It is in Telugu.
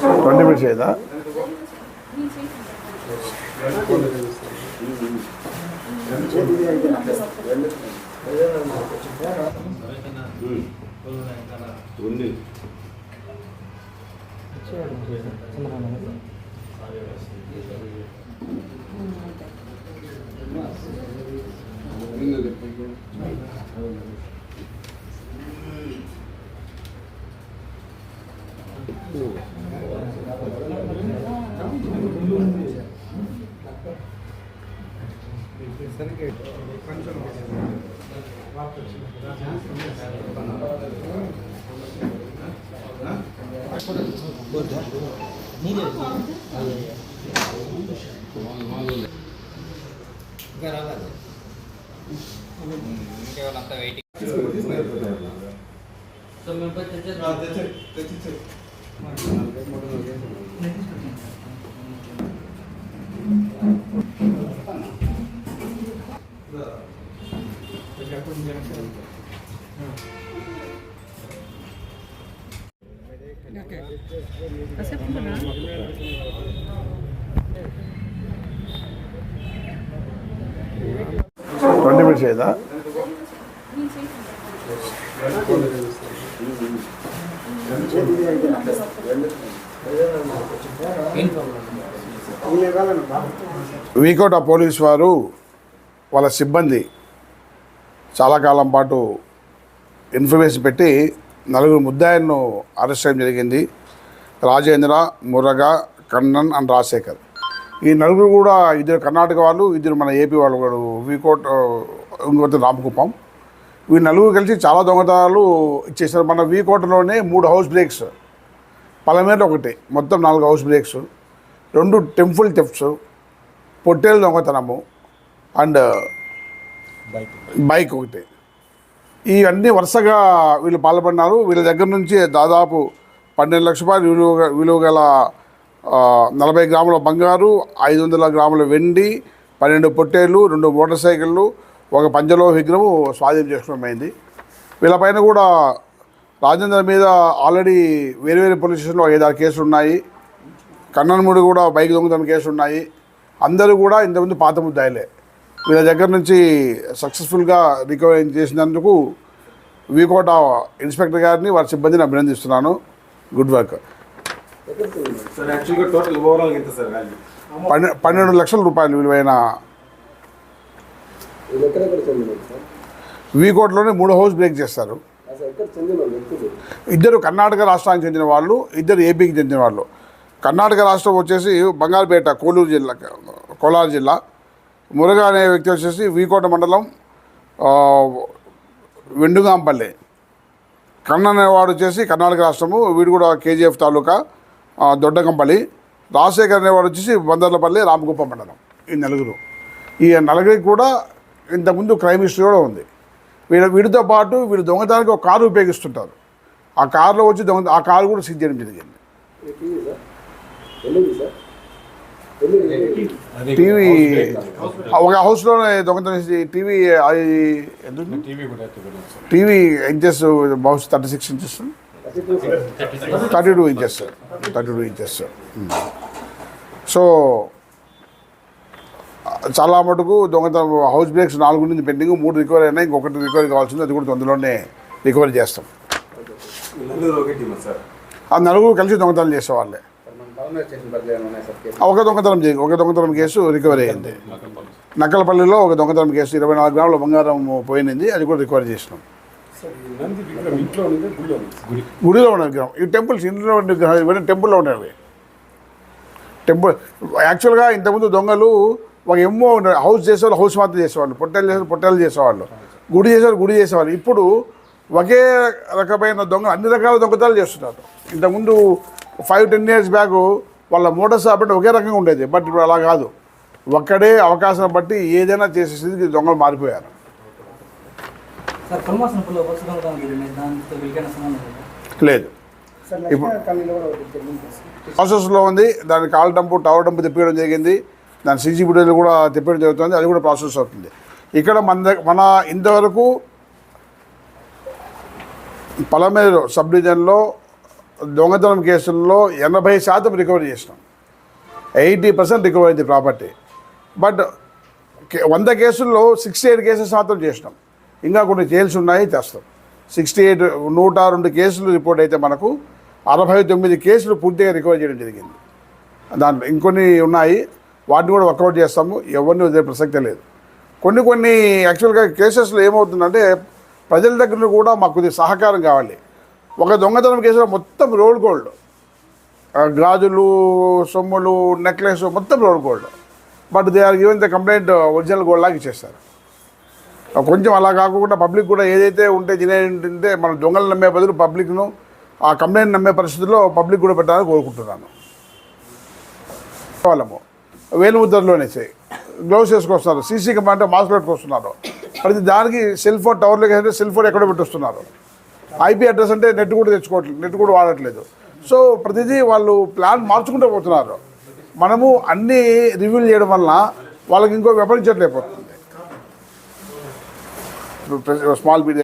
20 minutes అయ్యేదా? ఇంకేవాళ్ళంతా వెయిటింగ్. ట్వంటీ మినిట్స్ అయ్యేదా? వీకోట పోలీస్ వారు వాళ్ళ సిబ్బంది చాలా కాలం పాటు ఇన్ఫర్మేషన్ పెట్టి 4 ముద్దాయిలను అరెస్ట్ చేయడం జరిగింది. రాజేంద్ర, మురగా, కన్నన్ అండ్ రాజశేఖర్. ఈ 4 కూడా ఇద్దరు కర్ణాటక వాళ్ళు, ఇద్దరు మన ఏపీ వాళ్ళు కూడా. వీకోట ఇంకొక రామకుప్పం. ఈ 4 కలిసి చాలా దొంగతనాలు ఇచ్చేసారు. మన వీకోటలోనే 3 హౌస్ బ్రేక్స్, పలమేరలో 1, మొత్తం 4 హౌస్ బ్రేక్స్, 2 టెంపుల్ థెఫ్ట్స్, పొట్టేలు దొంగతనము అండ్ బైక్ 1. ఇవన్నీ వరుసగా వీళ్ళు పాల్పడినారు. వీళ్ళ దగ్గర నుంచి దాదాపు 12 లక్షల రూపాయలు విలువ గల 40 గ్రాముల బంగారు, 500 గ్రాముల వెండి, 12 పొట్టేళ్ళు, 2 మోటార్ సైకిళ్ళు, 1 పంచలోహ విగ్రహం స్వాధీనం చేసుకోవడం అయింది. వీళ్ళపైన కూడా రాజేంద్ర మీద ఆల్రెడీ వేరే పోలీస్ స్టేషన్లో 5-6 కేసులు ఉన్నాయి. కన్నన్ముడి కూడా బైక్ దొంగతనం కేసులు ఉన్నాయి. అందరూ కూడా ఇంతకుముందు పాత ముద్దాయిలే. వీళ్ళ దగ్గర నుంచి సక్సెస్ఫుల్గా రికవరీ చేసినందుకు వీకోట ఇన్స్పెక్టర్ గారిని, వారి సిబ్బందిని అభినందిస్తున్నాను. Good work. 12 లక్షల రూపాయలు విలువైన వీకోటలోనే 3 హౌస్ బ్రేక్ చేస్తారు. ఇద్దరు కర్ణాటక రాష్ట్రానికి చెందిన వాళ్ళు, ఇద్దరు ఏపీకి చెందిన వాళ్ళు. కర్ణాటక రాష్ట్రం వచ్చేసి బంగారుపేట, కోలార్ జిల్లా. మురగా అనే వ్యక్తి వచ్చేసి వీకోట మండలం వెండుగాంపల్లి. కన్నన్ అనేవాడు వచ్చేసి కర్ణాటక రాష్ట్రము, వీడు కూడా కేజీఎఫ్ తాలూకా దొడ్డకంపల్లి. రాజశేఖర్ అనేవాడు వచ్చేసి బందర్లపల్లి, రామకుప్పం మండలం. ఈ 4. ఈ 4 కూడా ఇంతకుముందు క్రైమ్ హిస్టరీ కూడా ఉంది. వీడితో పాటు వీళ్ళు దొంగతనానికి ఒక కారు ఉపయోగిస్తుంటారు. ఆ కారులో వచ్చి ఆ కారు కూడా సీజ్ చేయడం జరిగింది. టీవీ ఒక హౌస్లోనే దొంగతనం టీవీ. టీవీ ఇంచెస్ బహుశా 36 ఇంచెస్, 32 ఇంచెస్. సో చాలా మటుకు దొంగతనం హౌస్ బ్రేక్స్ 4 నుంచి పెండింగ్, 3 రికవరీ అయినా, ఇంకొకటి రికవరీ కావాల్సింది. అది కూడా తొందరలోనే రికవరీ చేస్తాం. ఆ 4 కలిసి దొంగతనం చేసేవాళ్ళే. ఒక దొంగతనం కేసు రికవరీ అయింది. నక్కలపల్లిలో ఒక దొంగతనం కేసు 24 గ్రాముల బంగారం పోయింది. అది కూడా రికవరీ చేసినాం. గుడిలో ఉన్న విగ్రహం. ఈ టెంపుల్స్ ఇంట్లో ఉండే విగ్రహం, ఇవన్నీ టెంపుల్లో ఉండేవి. టెంపుల్ యాక్చువల్గా ఇంతకుముందు దొంగలు ఒక ఎమ్మో హౌస్ చేసేవాళ్ళు, హౌస్ మాత్రం చేసేవాళ్ళు. పొట్టేలు చేసేవాళ్ళు. గుడి చేసేవాళ్ళు. ఇప్పుడు ఒకే రకమైన అన్ని రకాల దొంగతనాలు చేస్తున్నారు. ఇంతకుముందు 5-10 years బ్యాక్ వాళ్ళ మోటార్ షాప్ అంటే ఒకే రకంగా ఉండేది. బట్ ఇప్పుడు అలా కాదు. ఒక్కడే అవకాశం బట్టి ఏదైనా చేసేసి దొంగలు మారిపోయారు. లేదు, ఇప్పుడు ప్రాసెస్లో ఉంది. దాని టవర్ డంపు తిప్పడం జరిగింది. దాని సీసీ ఫుటేజ్లు కూడా తిప్పడం జరుగుతుంది. అది కూడా ప్రాసెస్ అవుతుంది. ఇక్కడ మన ఇంతవరకు పలమేరు సబ్ డివిజన్లో దొంగతనం కేసుల్లో 80% రికవరీ చేసినాం. 80% రికవరీ అయింది ప్రాపర్టీ. బట్ 100 కేసుల్లో 68 కేసెస్ మాత్రం చేసినాం. ఇంకా కొన్ని జైల్స్ ఉన్నాయి, తెస్తాం. 68 102 కేసులు రిపోర్ట్ అయితే మనకు 69 కేసులు పూర్తిగా రికవర్ చేయడం జరిగింది. దాంట్లో ఇంకొన్ని ఉన్నాయి, వాటిని కూడా వర్కౌట్ చేస్తాము. ఎవరిని వదిలే ప్రసక్తే లేదు. కొన్ని యాక్చువల్గా కేసెస్లో ఏమవుతుందంటే ప్రజల దగ్గర కూడా మాకు కొద్దిగా సహకారం కావాలి. ఒక దొంగతనం కేసులో మొత్తం రోడ్ గోల్డ్, గాజులు, సొమ్ములు, నెక్లెస్ మొత్తం rolled gold. But they are given the complaint original gold లాగా ఇచ్చేస్తారు. కొంచెం అలా కాకుండా పబ్లిక్ కూడా ఏదైతే ఉంటే తినేంటే మనం దొంగలు నమ్మే బదులు పబ్లిక్ను ఆ కంప్లైంట్ నమ్మే పరిస్థితుల్లో పబ్లిక్ కూడా పెట్టాలని కోరుకుంటున్నాను. వాళ్ళము వేలుముద్రలోనే గ్లౌస్ వేసుకొస్తున్నారు, సీసీ కెమెరా అంటే మాస్క్ పెట్టుకొస్తున్నారు. ప్రతి దానికి సెల్ ఫోన్ టవర్లోకి అయితే సెల్ ఫోన్ ఎక్కడో పెట్టొస్తున్నారు. ఐపీ అడ్రస్ అంటే నెట్ కూడా తెచ్చుకోవట్లేదు, నెట్ కూడా వాడట్లేదు. సో ప్రతిదీ వాళ్ళు ప్లాన్ మార్చుకుంటూ పోతున్నారు. మనము అన్నీ రివ్యూలు చేయడం వల్ల వాళ్ళకి ఇంకో వెపరించట్లేకపోతుంది. Small media